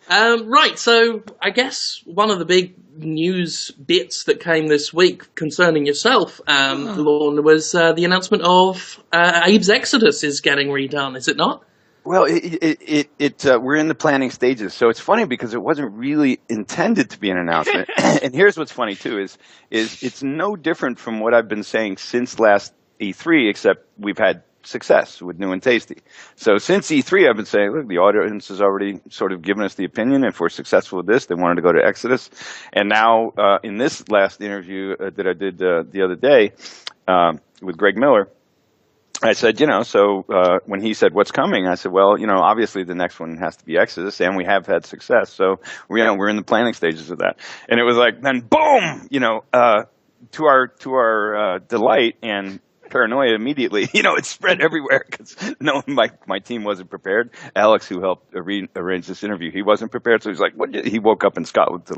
Right, so I guess one of the big news bits that came this week concerning yourself, Lorne, was the announcement of Abe's Exoddus is getting redone, is it not? Well, we're in the planning stages, so it's funny because it wasn't really intended to be an announcement. And here's what's funny too is it's no different from what I've been saying since last E3, except we've had success with New and Tasty. So since E3, I've been saying, look, the audience has already sort of given us the opinion. If we're successful with this, they wanted to go to Exoddus. And now in this last interview that I did the other day with Greg Miller, I said, when he said, what's coming? I said, well, obviously the next one has to be Exodus, and we have had success. So, we're in the planning stages of that. And it was like, then boom, to our delight and paranoia immediately, it spread everywhere because my team wasn't prepared. Alex, who helped arrange this interview, he wasn't prepared. So he's like, he woke up in Scotland to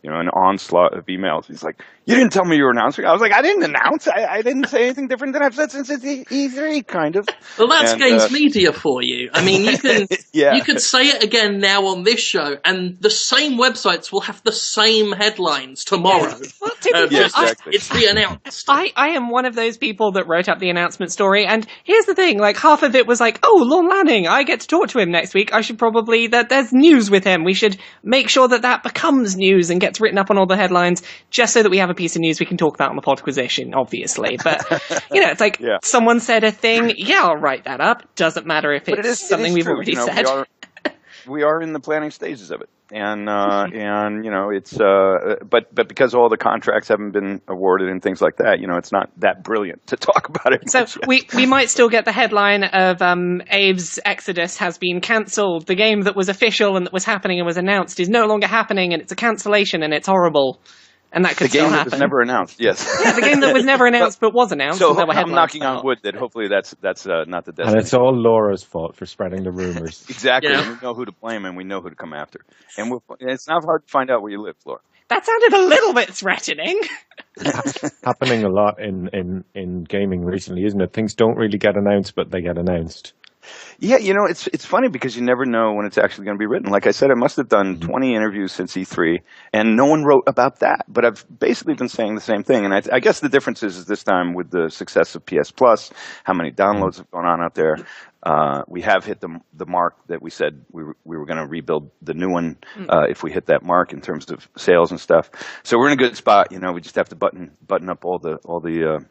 an onslaught of emails. He's like, you didn't tell me you were announcing. I was like, I didn't announce. I didn't say anything different than I've said since it's E3, kind of. Well, that's Games Media for you. I mean, you can you could say it again now on this show, and the same websites will have the same headlines tomorrow. Well, exactly. It's re-announced. I am one of those people that wrote up the announcement story, and here's the thing, half of it was like, oh, Lorne Lanning, I get to talk to him next week, I should probably, there's news with him, we should make sure that becomes news and gets written up on all the headlines, just so that we have a piece of news we can talk about on the Podquisition, obviously, but, it's like, someone said a thing, I'll write that up, doesn't matter if it's something we've already said. We are in the planning stages of it. And it's but because all the contracts haven't been awarded and things like that, it's not that brilliant to talk about it. So we might still get the headline of Abe's Exoddus has been cancelled. The game that was official and that was happening and was announced is no longer happening, and it's a cancellation and it's horrible. And that could still happen. The game that was never announced, yes. Yeah, the game that was never announced but was announced. So I'm knocking on wood that hopefully that's not the destination. And it's all Laura's fault for spreading the rumors. Exactly. Yeah. We know who to blame and we know who to come after. And it's not hard to find out where you live, Laura. That sounded a little bit threatening. It's happening a lot in gaming recently, isn't it? Things don't really get announced, but they get announced. Yeah, it's funny because you never know when it's actually going to be written. Like I said, I must have done 20 interviews since E3, and no one wrote about that. But I've basically been saying the same thing. And I guess the difference is this time with the success of PS Plus, how many downloads have gone on out there. We have hit the mark that we said we were going to rebuild the new one if we hit that mark in terms of sales and stuff. So we're in a good spot. We just have to button up all the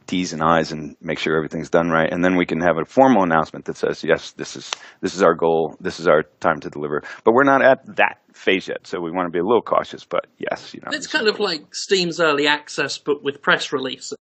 T's and I's and make sure everything's done right, and then we can have a formal announcement that says, yes, this is our goal, this is our time to deliver. But we're not at that phase yet, so we want to be a little cautious. But yes, it's kind of like Steam's early access, but with press release.